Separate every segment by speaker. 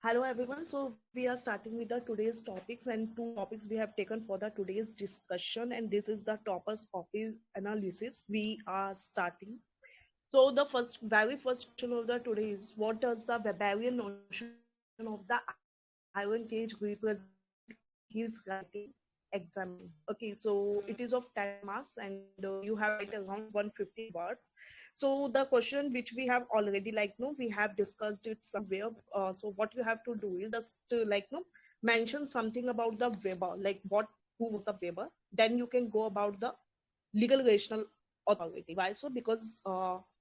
Speaker 1: Hello everyone. So we are starting with the today's topics and two topics we have taken for the today's discussion and this is the toppers office analysis. We are starting. So the very first question of the today is what does the Weberian notion of the Iron Cage represent in his writing examination? Okay, so it is of 10 marks and you have to write around 150 words. So the question which we have already no we have discussed it somewhere. So what you have to do is just no mention something about the Weber, like what who was the Weber. Then you can go about the legal rational authority why so because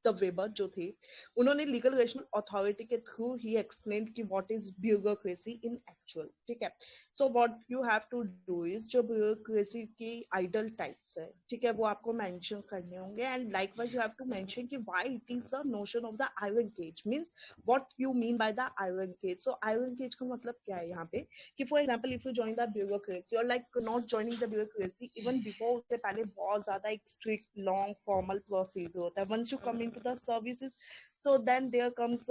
Speaker 1: the Weber जो थे उन्होंने legal rational authority के through ही explain कि what is bureaucracy in actual. ठीक है. So what you have to do is जो bureaucracy की आइडल टाइप्स है, ठीक है, वो आपको मेंशन करने होंगे and likewise you have to mention कि why it is the notion of the iron cage means what you mean by the iron cage. So iron cage का मतलब क्या है यहाँ पे कि for example if you join the bureaucracy और like not joining the bureaucracy even before उससे पहले बहुत ज्यादा एक स्ट्रिक्ट लॉन्ग फॉर्मल प्रोसीजर होता है. Once you come into the services so then there comes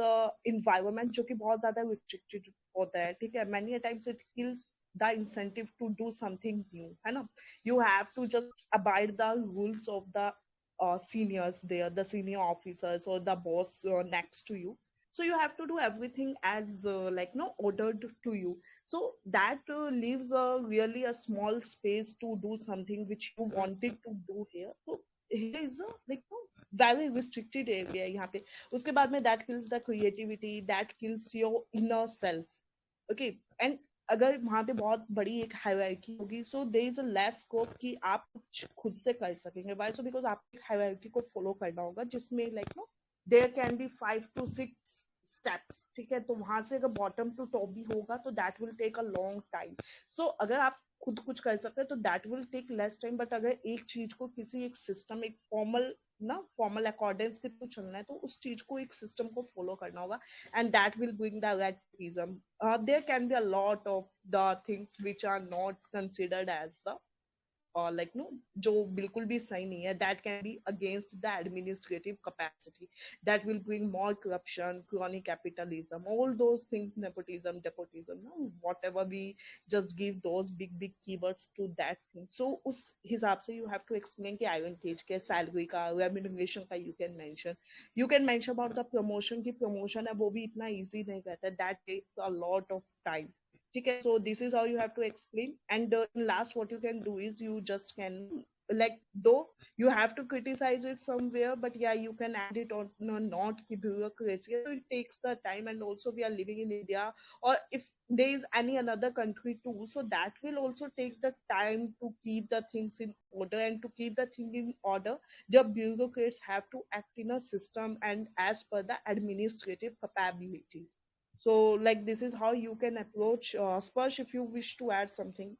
Speaker 1: environment जो कि बहुत ज्यादा रिस्ट्रिक्टेड होता है. ठीक है. Many times it kills the incentive to do something new, है ना. You have to just abide the rules of the seniors there, the senior officers or the boss next to you. So you have to do everything as no ordered to you. So that leaves a really a small space to do something which you wanted to do here. So here is a no very restricted area यहाँ पे. उसके बाद में that kills the creativity, that kills your inner self. Okay. And अगर वहां पे बहुत बड़ी एक हायरार्की होगी so there is a less scope कि आप कुछ खुद से कर सकेंगे. व्हाई सो बिकॉज आपको एक हायरार्की को फॉलो करना होगा जिसमें like no there can be 5 to 6 steps. ठीक है. तो वहां से अगर बॉटम टू टॉप भी होगा तो that will take a long time. So अगर आप खुद कुछ कर सकते हैं तो that will take less time. But अगर एक चीज को किसी एक सिस्टम एक फॉर्मल ना फॉर्मल अकॉर्डेंस के थ्रू चलना है तो उस चीज को एक सिस्टम को फॉलो करना होगा and that will bring the radicalism. There can be a lot of the things which are not considered as the like no जो बिल्कुल भी सही नहीं है. that can be against the administrative capacity. that will bring more corruption, crony capitalism, all those things, nepotism, depotism, no? whatever we just give those big keywords to that thing. so उस हिसाब से you have to explain कि iron cage के salary का remuneration का you can mention about the promotion की promotion है वो भी इतना easy नहीं रहता है. that takes a lot of time. ठीक है. So this is how you have to explain and in last what you can do is you just can like though you have to criticize it somewhere but yeah you can add it on no, not ki bureaucracy. So it takes the time and also we are living in India or if there is any another country too so that will also take the time to keep the things in order and to keep the thing in order the bureaucrats have to act in a system and as per the administrative capability. So, like, this is how you can approach. Sparsh, if you wish to add something.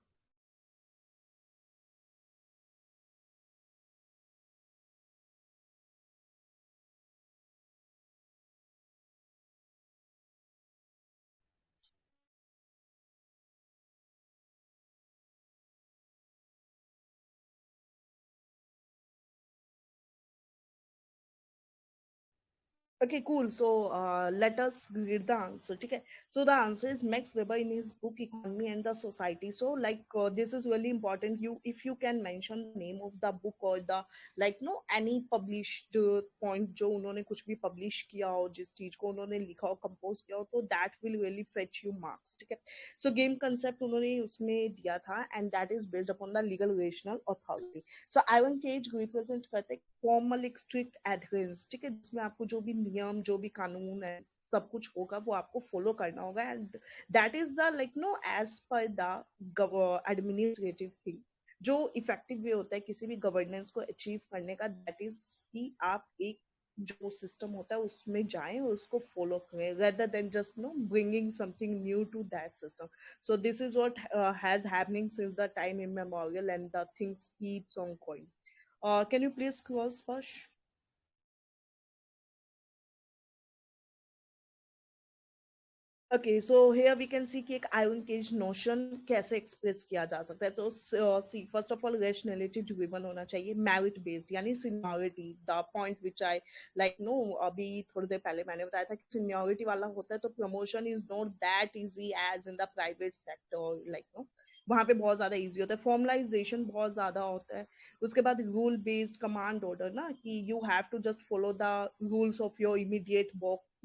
Speaker 1: Okay, cool. So let us read the answer. Okay. So the answer is Max Weber in his book Economy and the Society. So like this is really important. You if you can mention the name of the book or the like no any published point जो उन्होंने कुछ भी publish किया हो जिस चीज को उन्होंने लिखा हो compose किया हो तो that will really fetch you marks. ठीक है. So game concept उन्होंने उसमें दिया था and that is based upon the legal rational authority. So Iron Cage represent करते फॉर्मल एक स्ट्रिक्ट एडहेरेंस. ठीक है. जिसमें आपको जो भी नियम जो भी कानून है सब कुछ होगा वो आपको फॉलो करना होगा and that is the like no as per the administrative thing जो इफेक्टिव वे होता है किसी भी गवर्नेंस को अचीव करने का. दैट इज कि आप एक जो सिस्टम होता है उसमें जाएं और उसको फॉलो करें rather than just no bringing something new to that system. So this is what has happening since the time immemorial and the things keeps on going. Can you please close, Spash? Okay, so here we can see कि एक iron cage notion कैसे express किया जा सकता है। तो see first of all rationality driven होना चाहिए, मेरिट बेस्ड यानी seniority, the point which I like no, अभी थोड़ी देर पहले मैंने बताया था कि सीनियरिटी वाला होता है तो promotion is not that easy as in the private sector, like no वहां पे बहुत ज्यादा इजी होता है, फॉर्मलाइजेशन बहुत ज्यादा होता है। उसके बाद रूल बेस्ड कमांड ऑर्डर ना, कि you have to just follow the rules of your immediate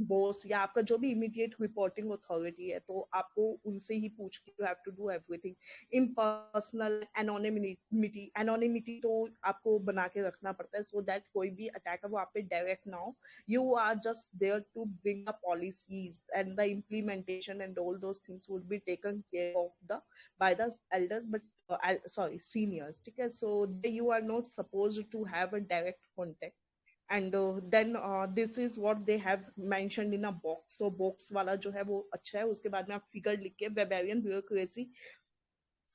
Speaker 1: boss या आपका जो भी इमीडिएट रिपोर्टिंग अथॉरिटी है, तो आपको उनसे ही पूछ के you have to do everything. Impersonal anonymity तो आपको बना के रखना पड़ता है सो दैट कोई भी अटैक है वो आप पे डायरेक्ट ना हो। You are just there to bring the policies and the implementation and all those things would be taken care of the by the elders, but sorry, seniors. Okay, so you are not supposed to have a direct contact. And then this is what they have mentioned in a box. So box वाला जो है वो अच्छा है, उसके बाद में आप फिगर लिख के Bavarian bureaucracy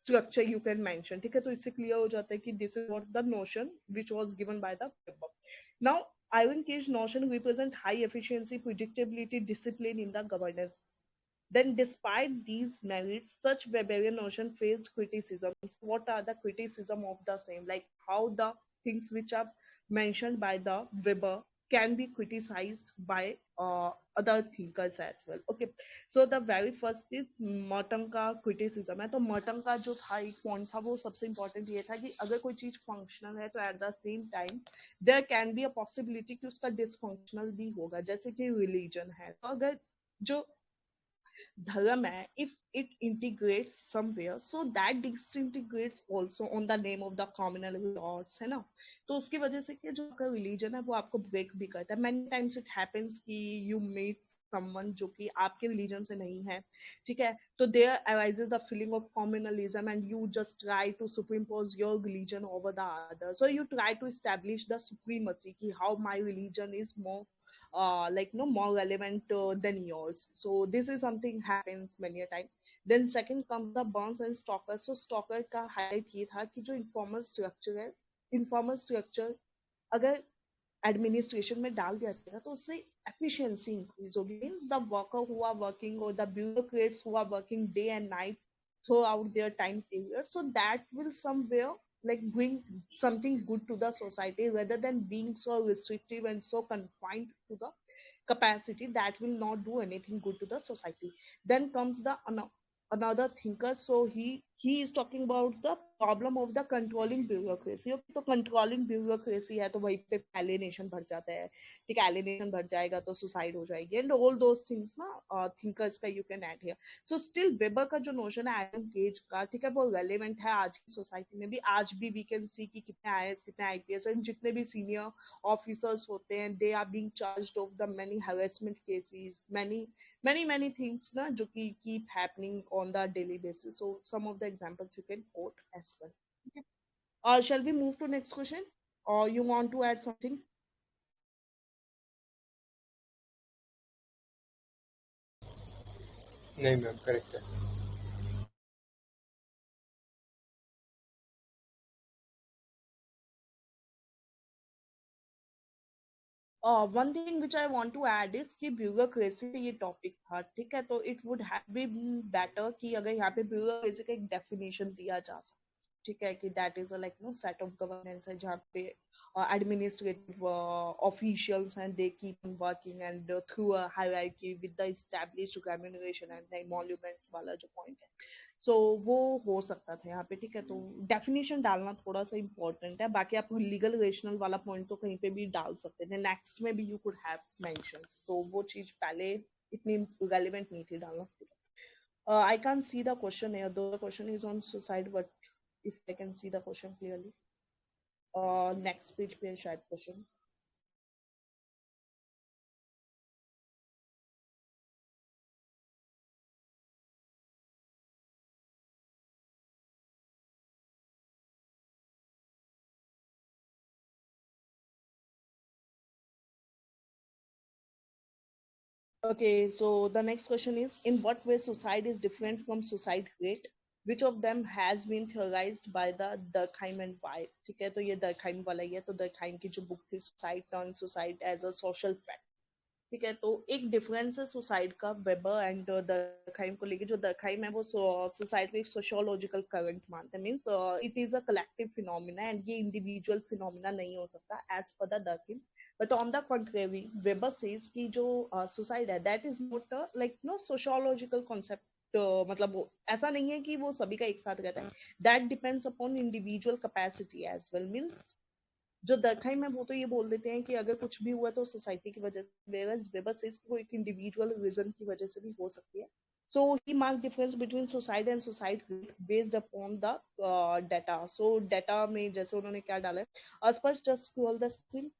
Speaker 1: structure you can mention. ठीक है, तो इससे क्लियर हो जाता है कि this is what the notion which was given by the paper. Now iron cage notion represent high efficiency, predictability, discipline in the governance. Then, despite these merits, such Weberian notion faced criticisms. What are the criticism of the same? Like how the things which are mentioned by the Weber can be criticized by other thinkers as well. Okay, so the very first is Merton का criticism है। तो Merton का जो था एक point था वो सबसे इम्पोर्टेंट ये था कि अगर कोई चीज फंक्शनल है तो at the same time there can be a possibility कि उसका डिसफंक्शनल भी होगा, जैसे कि रिलीजन है। तो अगर जो धर्म है, if it integrates somewhere so that disintegrates also on the name of the communal laws, है ना। तो उसकी वजह से कि जो आपका रिलीजन है वो आपको ब्रेक भी करता है। many times it happens कि you meet someone जो कि आपके रिलीजन से नहीं है, ठीक है, तो there arises the feeling of communalism and you just try to superimpose your religion over the other, so you try to establish the supremacy कि how my religion is more like no more relevant than yours. So this is something happens many a times. Then second comes the Burns and Stalker. So Stalker का highlight ये था कि जो informal structure है, informal structure अगर administration में डाल दिया जाएगा तो उससे एफिशिएंसी इंक्रीज होगी। Means the worker who are working और the bureaucrats who are working day and night throughout their time period, so that will somewhere like bring something good to the society rather than being so restrictive and so confined to the capacity that will not do anything good to the society. Then comes the another thinker. So he is talking about the problem of the controlling bureaucracy. Okay, तो controlling bureaucracy है तो वहीं पे alienation बढ़ जाता है। ठीक है, alienation बढ़ जाएगा तो suicide हो जाएगी and all those things ना thinkers का you can add here. So still weber का जो नोशन है आयरन केज का, ठीक है, वो रेलेवेंट है आज की सोसाइटी में भी। आज भी वी कैन सी कि कितने आईएएस कितने आईपीएस एंड जितने भी सीनियर ऑफिसर्स होते हैं they are being charged of the many harassment cases, many things ना जो कि keep happening on the daily basis. So some of the examples you can quote as well. Okay. Shall we move to next question or you want to add something?
Speaker 2: नहीं ma'am, correct है।
Speaker 1: One thing which I want to add is कि bureaucracy पे ये topic था, ठीक है, तो it would have been better कि अगर यहाँ पे ब्यूरोक्रेसी का एक डेफिनेशन दिया जा सके। ठीक है, कि that is like no set of governance है जहाँ पे एडमिनिस्ट्रेटिव ऑफिशियल्स हैं, they keep working and through a hierarchy with the established remuneration and emoluments वाला जो पॉइंट है। सो वो हो सकता था यहाँ पे, ठीक है, तो डेफिनेशन डालना थोड़ा सा इम्पोर्टेंट है। बाकी आप लीगल रेशनल वाला पॉइंट तो कहीं पे भी डाल सकते थे, नेक्स्ट में भी यू कुड हैव मेंशन, तो वो चीज पहले इतनी रेलिवेंट नहीं थी डालना। I can see the question है, दो question is on suicide, but if I can see the question clearly next page पे है शायद question. Okay, so the next question is, in what way suicide is different from suicide rate? Which of them has been theorized by the Durkheim and why? ठीक है, तो ये Durkheim वाला ही है। तो Durkheim की जो बुक थी suicide turn suicide as a social fact, ठीक है। तो एक डिफरेंस है सुसाइड का वेबर एंड दरखाइम को लेके। जो दरखाइम है वो सुसाइड को एक सोशियोलॉजिकल करंट मानते हैं, means it is a collective phenomena and ये इंडिविजुअल फिनोमिना नहीं हो सकता as per the Durkheim. But on the contrary Weber says कि जो सुसाइड है that is not like no sociological concept, मतलब ऐसा नहीं है कि वो सभी का एक साथ रहता है। That depends upon individual capacity as well. Means जो दरखाई में वो तो ये बोल देते हैं कि अगर कुछ भी हुआ तो सोसाइटी की वजह से, whereas वेबर सेज वो एक इंडिविजुअल रीजन की वजह से भी हो सकती है। So he mark difference between suicide and suicide based upon the data. So data में जैसे उन्होंने क्या डाला है, अस्पर्श जस्ट स्क्रॉल द स्क्रीन,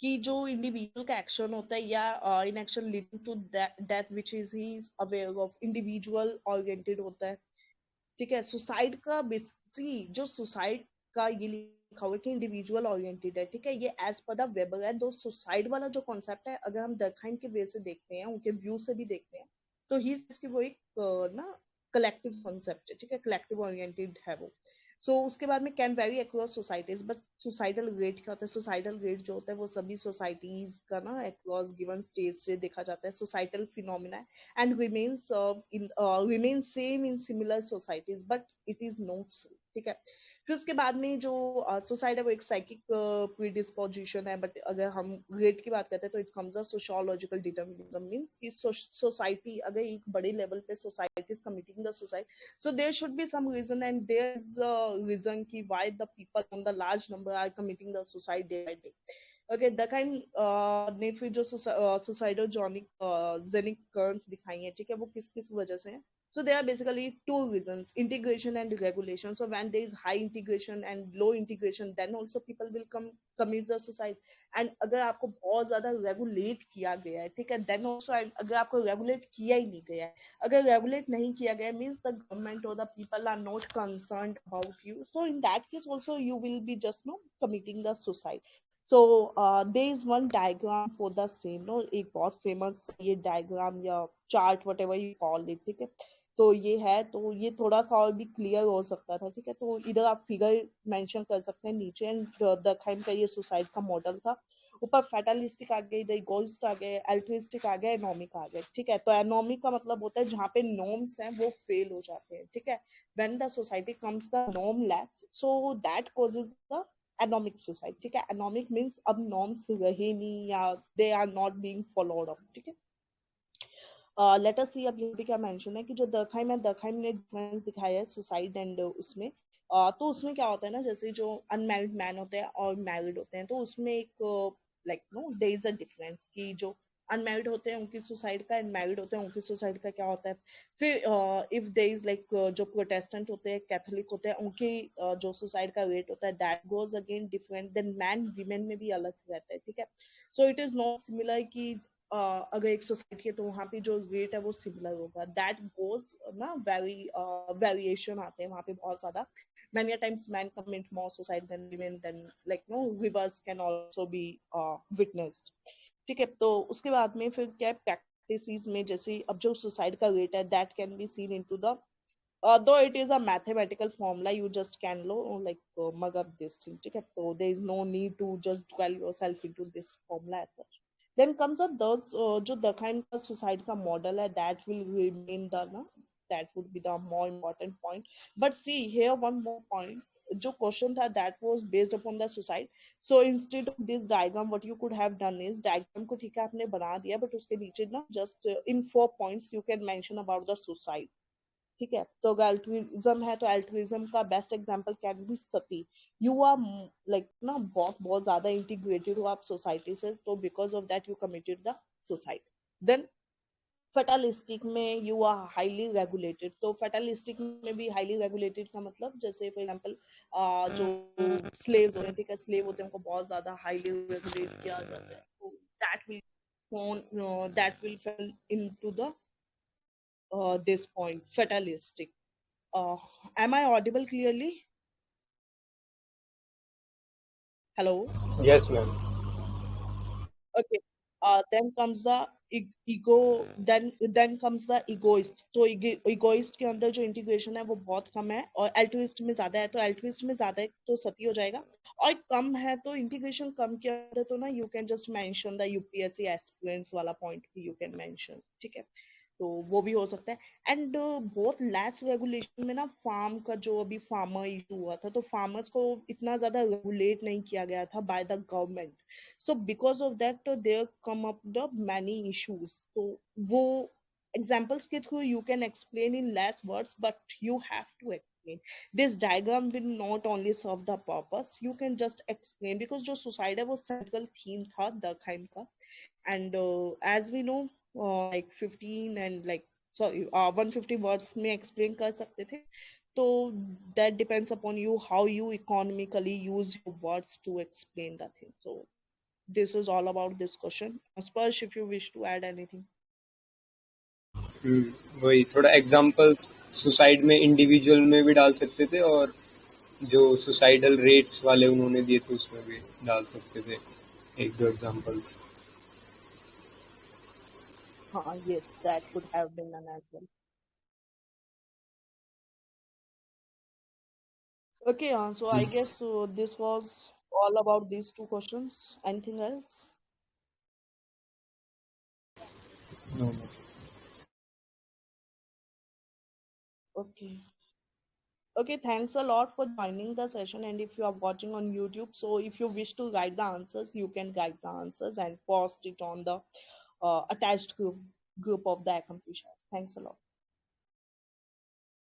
Speaker 1: कि जो इंडिविजुअल का एक्शन होता है या inaction leading to death which is he aware of, individual oriented होता है। ठीक है। सुसाइड का बेसिकली जो सुसाइड का ये लिखा हुआ है कि इंडिविजुअल ओरिएंटेड है। ठीक है। ये एज पर द वेबर है। दो सुसाइड वाला जो कॉन्सेप्ट है अगर हम दरखाइन के वे से देखते हैं, उनके व्यू से भी देखते हैं, तो ही कि वो एक ना कलेक्टिव कॉन्सेप्ट है। ठीक है। कलेक्टिव ओरिएंटेड है वो। सो उसके बाद में can vary across societies, but suicidal rate क्या होता है? सुसाइडल रेट जो होता है वो सभी सोसाइटीज का ना अक्रॉस गिवन स्टेज से देखा जाता है। Societal phenomena and remains remains same in similar societies but it is not so। ठीक है। फिर उसके बाद में जो सुसाइड है वो एक साइकिक प्रीडिस्पोजिशन है, बट अगर हम ग्रेड की बात करते हैं तो it comes a sociological determinism. Means कि सोसाइटी अगर एक बड़े लेवल पे society is committing the suicide, so there should be some reason and there is a reason ki why the people on the large number are committing the suicide day by day। Okay. The kind ने फिर जो suicidal जॉनिक genic curves दिखाई हैं, ठीक है, वो किस किस वजह से हैं? So they are basically two reasons, integration and regulation. So when there is high integration and low integration then also people will come commit the suicide. And अगर आपको बहुत ज्यादा रेगुलेट किया गया है, ठीक है, देन आल्सो अगर आपको रेगुलेट किया ही नहीं गया है, अगर रेगुलेट नहीं किया गया मीन्स द गवर्नमेंट और the people are not concern about you, so in that case also you will be just no committing the suicide. So there is one diagram for the same, no, एक बहुत famous ये diagram या chart what ever you call it. ठीक है। तो ये है, तो ये थोड़ा सा और भी क्लियर हो सकता था। ठीक है। तो इधर आप फिगर मेंशन कर सकते हैं नीचे, एंड दरखाइम का ये सुसाइड का मॉडल था। ऊपर फैटलिस्टिक आ गया, इधर इगोइस्ट आ गया, एल्ट्रिस्टिक आ गया, एनोमिक आ गया। ठीक है। तो एनोमिक का मतलब होता है जहाँ पे नॉर्म्स हैं वो फेल हो जाते हैं। ठीक है। When the society comes the norm less, so that causes the anomic suicide. ठीक है। एनोमिक मीन्स अब नॉर्म्स रहे नहीं या they are not being followed up. ठीक है। लेट अस सी, अब यहाँ पे क्या मेंशन है कि जो दरखाइम ने डिफरेंस दिखाया है सुसाइड एंड उसमें। तो उसमें क्या होता है ना, जैसे जो अनमैरिड मैन होते हैं और मैरिड होते हैं, तो उसमें एक like no there is a difference कि जो अनमैरिड होते हैं उनकी सुसाइड का, एंड मैरिड होते हैं उनकी सुसाइड का क्या होता है। फिर इफ देयर इज लाइक जो प्रोटेस्टेंट होते हैं, कैथोलिक होते हैं, उनकी जो सुसाइड का रेट होता है that goes again different than man women में भी अलग रहता है। ठीक है। So it is not similar कि अगर एक सोसाइटी है तो वहाँ पे जो रेट है वो सिमिलर होगा। दैट गोज ना वेरिएशन आते हैं वहाँ पे बहुत ज्यादा। many a times men commit more suicide than women, then like no reverse can also be witnessed। ठीक है। तो उसके बाद में फिर क्या प्रैक्टिस में, जैसे अब जो सुसाइड का रेट है that can be seen into the, though it is a mathematical formula, you just can like mug up this thing। ठीक है। तो there is no need to just dwell yourself into this formula as such। then comes up those जो दरखाइन का suicide का model है that will remain the ना, that would be the more important point। but see here one more point, जो question था that was based upon the suicide। so instead of this diagram what you could have done is, diagram को ठीक है आपने बना दिया, but उसके नीचे ना just in 4 points you can mention about the suicide। ठीक है। तो अगर अल्ट्रुइज्म है तो अल्ट्रुइज्म का best example can be sati. You are like ना बहुत बहुत ज्यादा इंटीग्रेटेड हो आप सोसाइटी से, तो because of that you committed the suicide. Then fatalistic में यू आर हाईली रेगुलेटेड। तो फेटलिस्टिक में भी हाईली रेगुलेटेड का मतलब, जैसे फॉर एग्जांपल जो स्लेव्स होते हैं, ठीक है, स्लेव होते हैं, उनको बहुत ज्यादा हाईली रेगुलेट किया जाता है। तो that will fall into the this point, fatalistic। uh, am I audible clearly? Hello?
Speaker 2: Yes, ma'am.
Speaker 1: Okay। Then comes the ego, then comes the egoist। तो egoist के अंदर जो इंटीग्रेशन है वो बहुत कम है, और altruist में ज्यादा है। तो altruist में ज्यादा है तो सती हो जाएगा, और कम है तो इंटीग्रेशन कम किया जाए तो ना you can just mention the UPSC aspirants वाला पॉइंट भी यू कैन मेंशन, ठीक है। तो वो भी हो सकता है। एंड बहुत लेस रेगुलेशन में ना फार्म का जो अभी फार्मर इशू हुआ था, तो फार्मर्स को इतना ज्यादा रेगुलेट नहीं किया गया था by the government. So because of that there come up the many issues. तो वो एग्जाम्पल्स के through you can explain in less words, but you have to explain. This diagram will not only serve the purpose, you can just explain, because जो suicide है वो central theme था Durkheim का। And as we know, like 15 and like sorry 150 words में explain कर सकते थे। तो that depends upon you how you economically use your words to explain the thing. So this is all about this question. Sparsh, if you wish to add anything.
Speaker 2: वही थोड़ा examples suicide में individual में भी डाल सकते थे, और जो सुसाइडल रेट्स वाले उन्होंने दिए थे उसमें भी डाल सकते थे एक दो examples.
Speaker 1: Yes, that could have been done as well. Okay, so I guess this was all about these two questions. Anything else?
Speaker 2: No.
Speaker 1: Okay. Okay, thanks a lot for joining the session. And if you are watching on YouTube, so if you wish to write the answers, you can write the answers and post it on the attached group of the accomplishers. Thanks a lot.